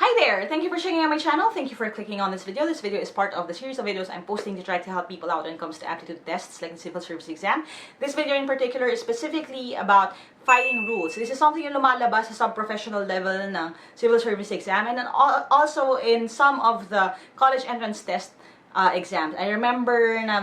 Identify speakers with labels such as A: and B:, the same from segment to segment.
A: Hi there! Thank you for checking out my channel. Thank you for clicking on this video. This video is part of the series of videos I'm posting to try to help people out when it comes to aptitude tests like the civil service exam. This video in particular is specifically about filing rules. This is something yung lumalabas sa sub-professional level ng civil service exam and then also in some of the college entrance test exams. I remember na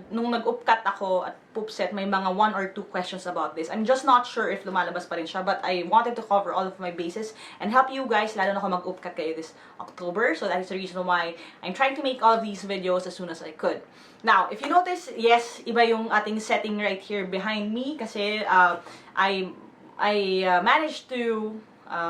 A: nung nag-upcut ako at PUPSET, may mga 1 or 2 questions about this. I'm just not sure if lumalabas pa rin siya, but I wanted to cover all of my bases and help you guys, lalo na kung mag-upcut kayo this October. So that is the reason why I'm trying to make all of these videos as soon as I could. Now, if you notice, yes, iba yung ating setting right here behind me kasi I managed to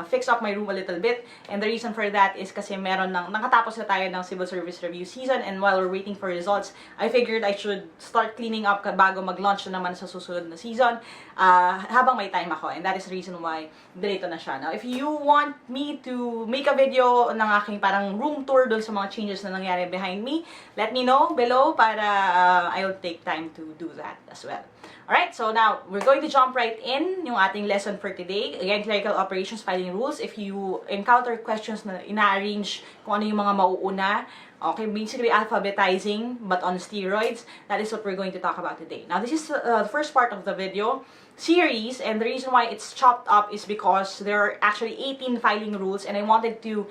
A: fix up my room a little bit. And the reason for that is kasi nakatapos na tayo ng civil service review season and while we're waiting for results, I figured I should start cleaning up bago mag-launch na naman sa susunod na season habang may time ako. And that is the reason why dito na siya. Now, if you want me to make a video ng aking parang room tour doon sa mga changes na nangyari behind me, let me know below para I'll take time to do that as well. Alright, so now, we're going to jump right in yung ating lesson for today. Again, clerical operations filing rules. If you encounter questions na ina-arrange kung ano yung mga mauuna, okay, basically alphabetizing, but on steroids, that is what we're going to talk about today. Now, this is the first part of the video series, and the reason why it's chopped up is because there are actually 18 filing rules, and I wanted to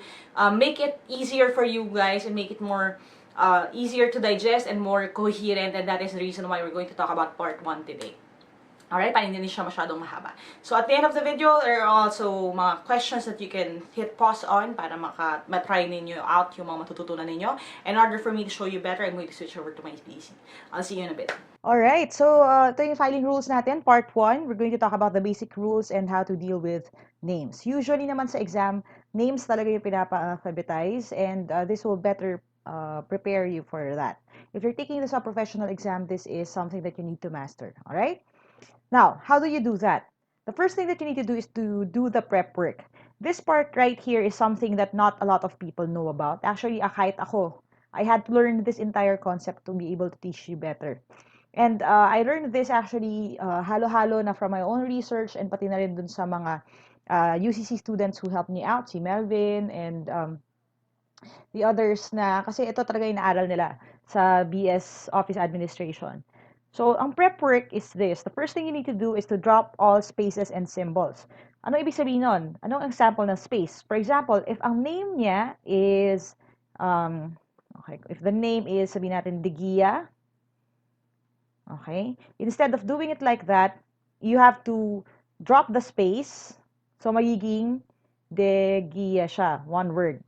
A: make it easier for you guys and make it more easier to digest and more coherent, and that is the reason why we're going to talk about part 1 today. Alright, para hindi siya masyadong mahaba. So at the end of the video, there are also mga questions that you can hit pause on para matry ninyo out yung mga matututunan ninyo. In order for me to show you better, I'm going to switch over to my PC. I'll see you in a bit.
B: Alright, so ito yung filing rules natin, part 1. We're going to talk about the basic rules and how to deal with names. Usually naman sa exam, names talaga yung pinapa-alphabetize, and this will better prepare you for that. If you're taking this sub-professional exam, this is something that you need to master. Alright? Now, how do you do that? The first thing that you need to do is to do the prep work. This part right here is something that not a lot of people know about. Actually, kahit ako, I had to learn this entire concept to be able to teach you better. And I learned this actually halo-halo na from my own research and pati na rin dun sa mga UCC students who helped me out, si Melvin and the others na, kasi ito talaga yung naaral nila sa BS Office Administration. So, ang prep work is this. The first thing you need to do is to drop all spaces and symbols. Ano ibig sabihin nun? Anong example ng space? For example, if ang name niya is, okay, if the name is, sabihin natin, Degia, okay, instead of doing it like that, you have to drop the space. So, magiging Degia siya, one word.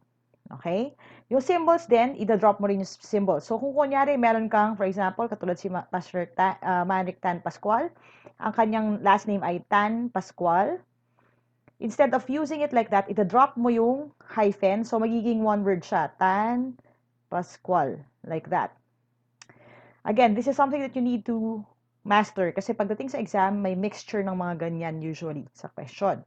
B: Okay? Yung symbols din, ida-drop mo rin yung symbols. So, kung kunyari, meron kang, for example, katulad si Pastor Manric Tan Pascual, ang kanyang last name ay Tan Pascual. Instead of using it like that, ida-drop mo yung hyphen. So, magiging one word siya. Tan Pascual. Like that. Again, this is something that you need to master. Kasi pagdating sa exam, may mixture ng mga ganyan usually sa question.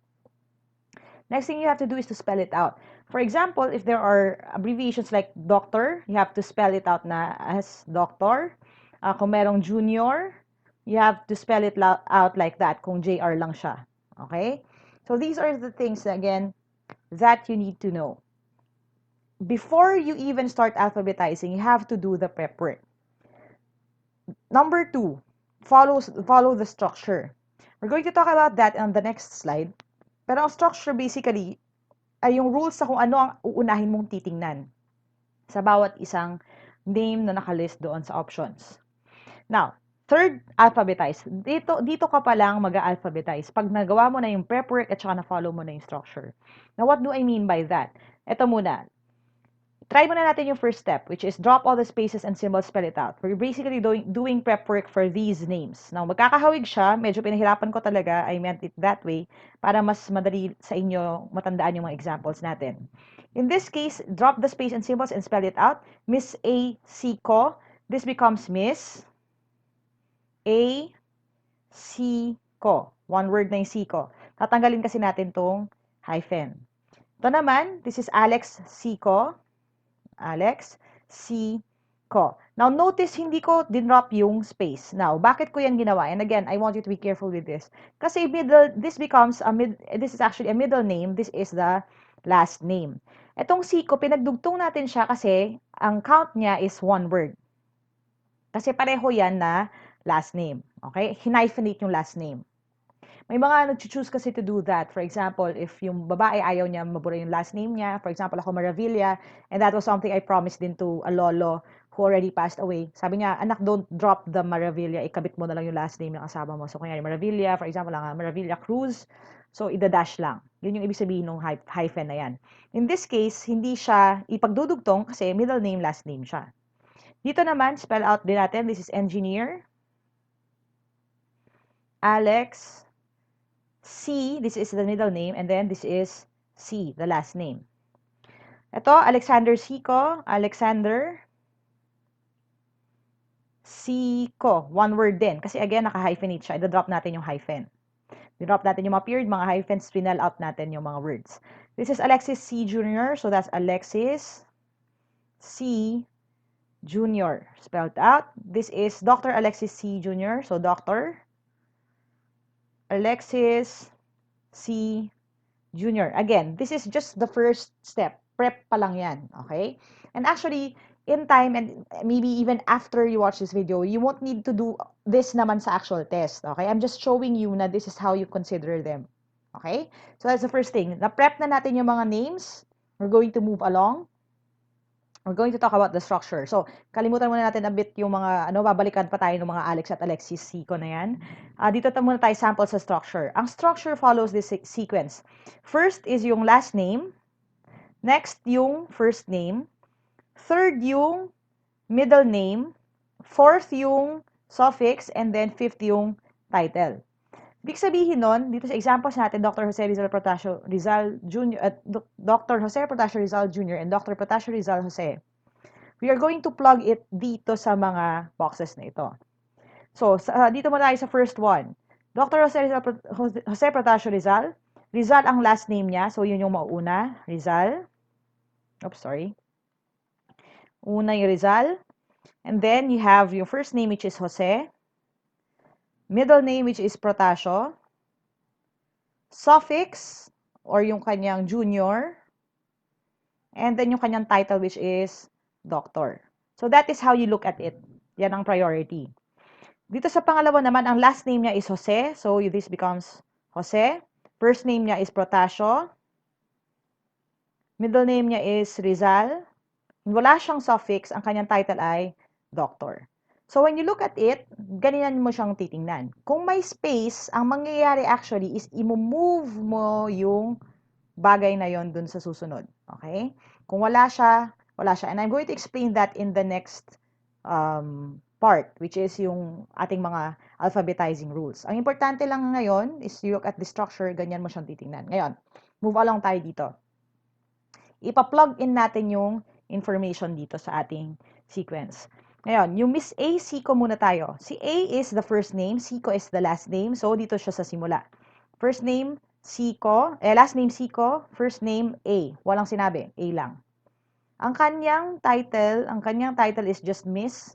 B: Next thing you have to do is to spell it out. For example, if there are abbreviations like doctor, you have to spell it out na as doctor. Kung merong junior, you have to spell it out like that, kung JR lang siya. Okay? So these are the things, again, that you need to know. Before you even start alphabetizing, you have to do the prep work. Number 2, follow the structure. We're going to talk about that on the next slide. Pero ang structure basically ay yung rules sa kung ano ang uunahin mong titingnan sa bawat isang name na nakalist doon sa options. Now, third, alphabetize. Dito ka pa lang mag-alphabetize pag nagawa mo na yung prep work at saka na-follow mo na yung structure. Now, what do I mean by that? Ito muna. Try muna natin yung first step, which is drop all the spaces and symbols, spell it out. We're basically doing prep work for these names. Now, magkakahawig siya. Medyo pinahirapan ko talaga. I meant it that way para mas madali sa inyo matandaan yung mga examples natin. In this case, drop the space and symbols and spell it out. Miss A. Siko. This becomes Miss A. Siko. One word na yung Siko. Tatanggalin kasi natin tong hyphen. Ito naman, this is Alex Siko. Alex C. Ko. Now, notice, hindi ko dinrop yung space. Now, bakit ko yan ginawa? And again, I want you to be careful with this. Kasi this becomes this is actually a middle name. This is the last name. Etong Siko, pinagdugtong natin siya kasi ang count niya is one word. Kasi pareho yan na last name. Okay? Hyphenate yung last name. May mga nag-choose kasi to do that. For example, if yung babae ayaw niya mabura yung last name niya, for example, ako Maravilla, and that was something I promised din to a lolo who already passed away. Sabi niya, anak, don't drop the Maravilla, ikabit mo na lang yung last name ng asawa mo. So, kanya Maravilla, for example, lang, Maravilla Cruz, so idadash lang. Yun yung ibig sabihin ng hyphen na yan. In this case, hindi siya ipagdudugtong kasi middle name, last name siya. Dito naman, spell out din natin, this is engineer, Alex, C, this is the middle name, and then this is C, the last name. Ito, Alexander Siko, Alexander Siko, one word din. Kasi again, naka-hyphenate siya. I-drop natin yung hyphen. I-drop natin yung mga period, mga hyphens, spinal out natin yung mga words. This is Alexis C. Jr., so that's Alexis C. Jr. spelled out. This is Dr. Alexis C. Jr., so Dr. Alexis C. Junior. Again, this is just the first step. Prep pa lang yan. Okay? And actually, in time and maybe even after you watch this video, you won't need to do this naman sa actual test. Okay? I'm just showing you na this is how you consider them. Okay? So that's the first thing. Na-prep na natin yung mga names. We're going to move along. We're going to talk about the structure. So, kalimutan muna natin a bit yung mga, babalikan pa tayo ng mga Alex at Alexis Siko na yan. Dito muna tayo sample sa structure. Ang structure follows this sequence. First is yung last name. Next, yung first name. Third, yung middle name. Fourth, yung suffix. And then, fifth, yung title. Ibig sabihin nun, dito sa examples natin, Dr. Jose Rizal Protasio Rizal Jr. at Dr. Jose Protasio Rizal Jr. and Dr. Protasio Rizal Jose, we are going to plug it dito sa mga boxes na ito. So, dito muna tayo sa first one. Dr. Jose Protasio Rizal. Rizal ang last name niya. So, yun yung mauuna. Rizal. Oops, sorry. Una yung Rizal. And then, you have your first name, which is Jose. Middle name, which is Protasio. Suffix, or yung kanyang junior. And then, yung kanyang title, which is doctor. So, that is how you look at it. Yan ang priority. Dito sa pangalawa naman, ang last name niya is Jose. So, this becomes Jose. First name niya is Protasio. Middle name niya is Rizal. Wala siyang suffix. Ang kanyang title ay doctor. So, when you look at it, ganyan mo siyang titingnan. Kung may space, ang mangyayari actually is i-move mo yung bagay na yon dun sa susunod. Okay? Kung wala siya, wala siya. And I'm going to explain that in the next part, which is yung ating mga alphabetizing rules. Ang importante lang ngayon is you look at the structure, ganyan mo siyang titingnan. Ngayon, move along tayo dito. Ipa-plug in natin yung information dito sa ating sequence. Ngayon, yung Miss A, Siko muna tayo. Si A is the first name, Siko is the last name, so dito siya sa simula. First name, Siko, last name Siko, first name A. Walang sinabi, A lang. Ang kanyang title is just Miss.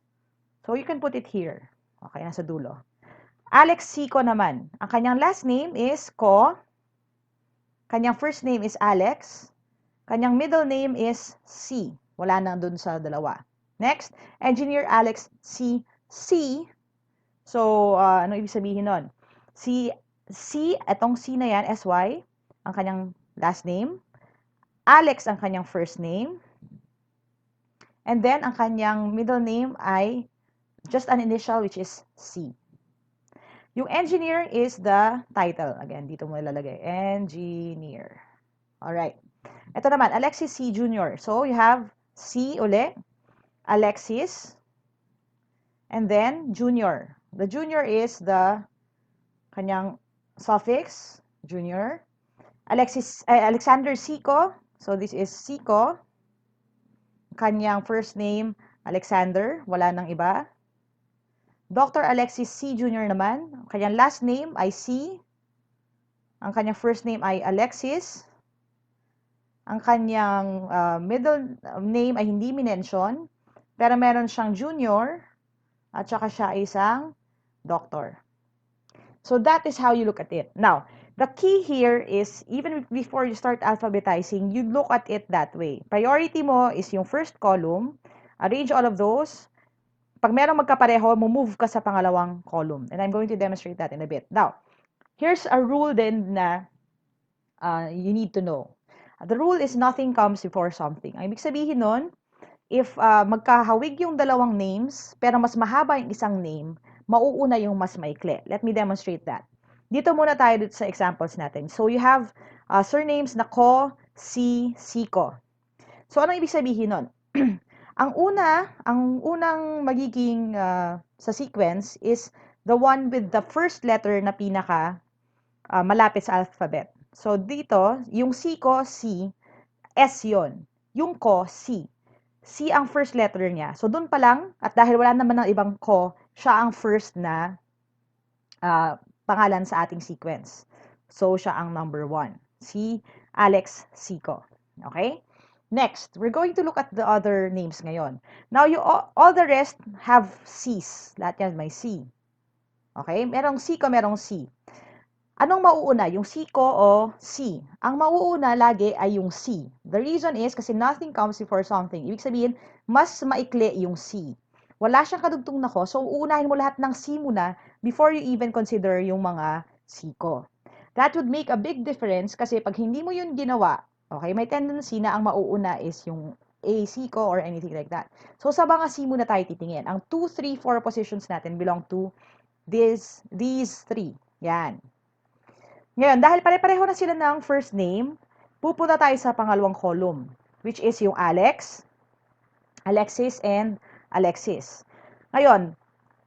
B: So you can put it here. Okay, nasa dulo. Alex Siko naman. Ang kanyang last name is Ko. Kanyang first name is Alex. Kanyang middle name is C. Wala na dun sa dalawa. Next, Engineer Alex C. So, ano ibig sabihin nun? C, etong C na yan, SY, ang kanyang last name. Alex ang kanyang first name. And then, ang kanyang middle name ay just an initial, which is C. Yung engineer is the title. Again, dito mo ilalagay. Engineer. Alright. Ito naman, Alexis C. Jr. So, you have C uli. Alexis. And then, junior. The junior is the kanyang suffix, junior. Alexander Siko. So, this is Siko. Kanyang first name, Alexander. Wala nang iba. Dr. Alexis C. Jr. naman. Kanyang last name ay C. Ang kanyang first name ay Alexis. Ang kanyang middle name ay hindi minention. Pero meron siyang junior. At saka siya ay isang doctor. So that is how you look at it. Now, the key here is, even before you start alphabetizing, you look at it that way. Priority mo is yung first column, arrange all of those. Pag merong magkapareho, move ka sa pangalawang column. And I'm going to demonstrate that in a bit. Now, here's a rule then na you need to know. The rule is nothing comes before something. Ang ibig sabihin nun, if magkahawig yung dalawang names, pero mas mahaba yung isang name, mauuna yung mas maikli. Let me demonstrate that. Dito muna tayo dito sa examples natin. So, you have surnames na Ko, Si, Siko. So, ano ibig sabihin nun? ang unang magiging sa sequence is the one with the first letter na pinaka malapit sa alphabet. So, dito, yung Siko, Si, S yon. Yung Ko, Si. C ang first letter niya. So, dun pa lang, at dahil wala naman ng ibang ko, siya ang first na pangalan sa ating sequence. So, siya ang number 1. Si Alex Siko. Okay? Next, we're going to look at the other names ngayon. Now, all the rest have C's. Lahat yan may C. Okay? Merong Siko, merong C. Anong mauuna? Yung Siko o C? Ang mauuna lagi ay yung C. The reason is kasi nothing comes before something. Ibig sabihin, mas maikli yung C. Wala siyang kadugtong na ko, so uunahin mo lahat ng C muna before you even consider yung mga Siko. That would make a big difference kasi pag hindi mo yun ginawa, okay, may tendency na ang mauuna is yung A, Siko or anything like that. So sa mga C muna tayo titingin. Ang 2, 3, 4 positions natin belong to these 3. Yan. Ngayon, dahil pare-pareho na sila ng first name, pupunta tayo sa pangalawang column, which is yung Alex, Alexis, and Alexis. Ngayon,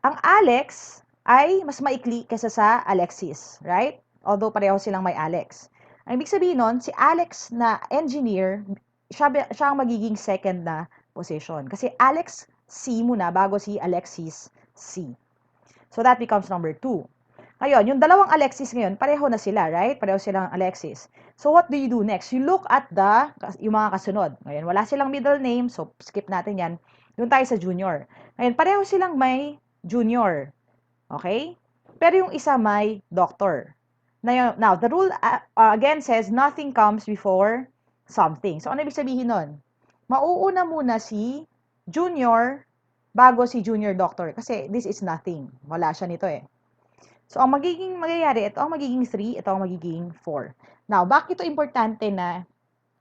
B: ang Alex ay mas maikli kaysa sa Alexis, right? Although pareho silang may Alex. Ang ibig sabihin nun, si Alex na engineer, siya ang magiging second na position. Kasi Alex C muna bago si Alexis C. So that becomes number 2. Ngayon, yung dalawang Alexis ngayon, pareho na sila, right? Pareho silang Alexis. So, what do you do next? You look at yung mga kasunod. Ngayon, wala silang middle name, so skip natin yan. Doon tayo sa junior. Ngayon, pareho silang may junior. Okay? Pero yung isa may doctor. Now the rule again says nothing comes before something. So, ano ibig sabihin nun? Mauuna muna si junior bago si junior doctor. Kasi this is nothing. Wala siya nito eh. So, ang mangyayari, ito ang magiging 3, ito ang magiging 4. Now, bakit ito importante na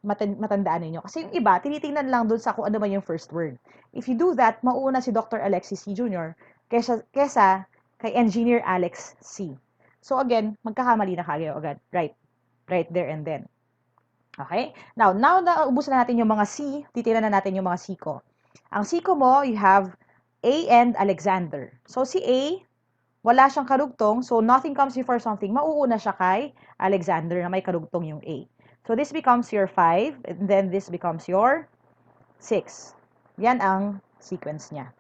B: matandaan ninyo? Kasi yung iba, tinitingnan lang dun sa kung ano man yung first word. If you do that, mauuna si Dr. Alexis C. Jr. kesa kay Engineer Alex C. So, again, magkakamali na kayo agad. Right there and then. Okay? Now na ubos na natin yung mga C, titingnan na natin yung mga C ko. Ang C ko mo, you have A and Alexander. So, si A, wala siyang karugtong, so nothing comes before something, mauuna siya kay Alexander na may karugtong yung A. So this becomes your 5, and then this becomes your 6. Yan ang sequence niya.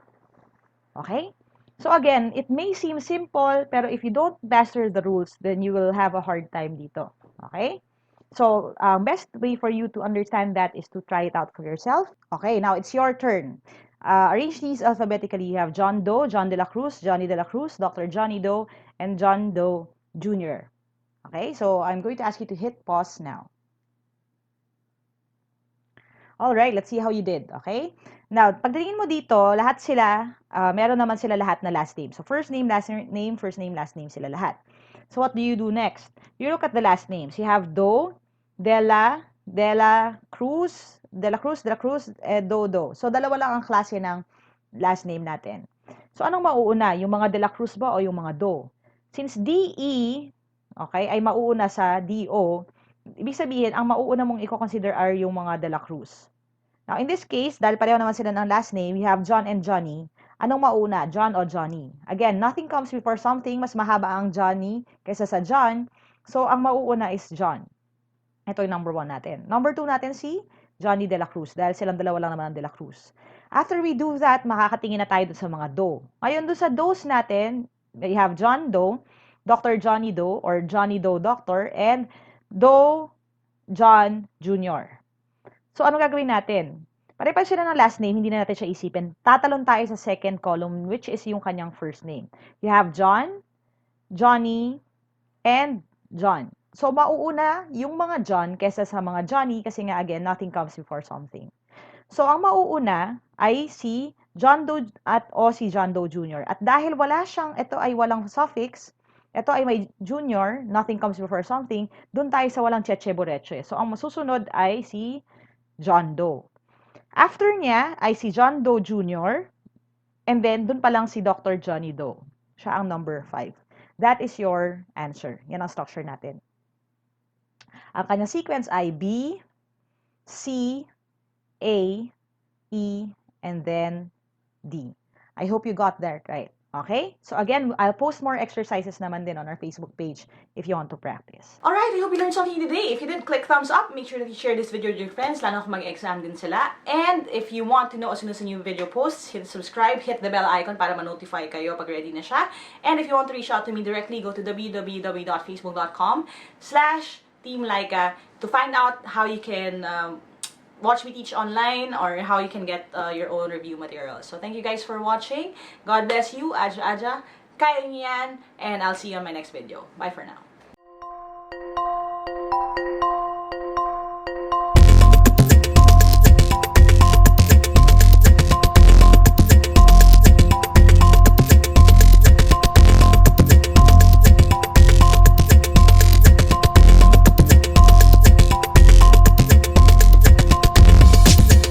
B: Okay? So again, it may seem simple, pero if you don't master the rules, then you will have a hard time dito. Okay? So, best way for you to understand that is to try it out for yourself. Okay, now it's your turn. Arrange these alphabetically. You have John Doe, John De La Cruz, Johnny De La Cruz, Dr. Johnny Doe, and John Doe Jr. Okay, so I'm going to ask you to hit pause now. Alright, let's see how you did. Okay? Now, pagdatingin mo dito, lahat sila, meron naman sila lahat na last name. So, first name, last name, first name, last name sila lahat. So, what do you do next? You look at the last names. You have Doe, De La Cruz, Dodo. So, dalawa lang ang klase ng last name natin. So, anong mauuna? Yung mga De La Cruz ba o yung mga Do? Since DE, okay, ay mauuna sa DO, ibig sabihin, ang mauuna mong i-consider are yung mga De La Cruz. Now, in this case, dahil pareho naman sila ng last name, you have John and Johnny. Anong mauna? John o Johnny? Again, nothing comes before something. Mas mahaba ang Johnny kaysa sa John. So, ang mauuna is John. Ito yung number 1 natin. Number 2 natin si Johnny De La Cruz. Dahil silang dalawa lang naman ang De La Cruz. After we do that, makakatingin na tayo dun sa mga Doe. Ngayon, dun sa Does natin, we have John Doe, Dr. Johnny Doe, or Johnny Doe Doctor, and Doe John Jr. So, ano gagawin natin? Pare-pareho sila ng last name, hindi na natin siya isipin. Tatalon tayo sa second column, which is yung kanyang first name. You have John, Johnny, and John. So, mauuna yung mga John kesa sa mga Johnny kasi nga again, nothing comes before something. So, ang mauuna ay si John Doe at o si John Doe Jr. At dahil ito ay walang suffix, ito ay may junior, nothing comes before something, dun tayo sa walang cheche boreche. So, ang masusunod ay si John Doe. After niya ay si John Doe Jr. And then, dun pa lang si Dr. Johnny Doe. Siya ang number 5. That is your answer. Yan ang structure natin. Ang kanyang sequence ay B, C, A, E, and then D. I hope you got that right. Okay? So again, I'll post more exercises naman din on our Facebook page if you want to practice.
A: Alright, I hope you learned something today. If you did, click thumbs up. Make sure that you share this video with your friends, lalo kung mag-exam din sila. And if you want to know as soon as a new video posts, hit subscribe, hit the bell icon para ma-notify kayo pag ready na siya. And if you want to reach out to me directly, go to www.facebook.com/teamlaika to find out how you can watch me teach online or how you can get your own review materials. So thank you guys for watching. God bless you. Aja Aja. Kaya niyo yan. And I'll see you on my next video. Bye for now.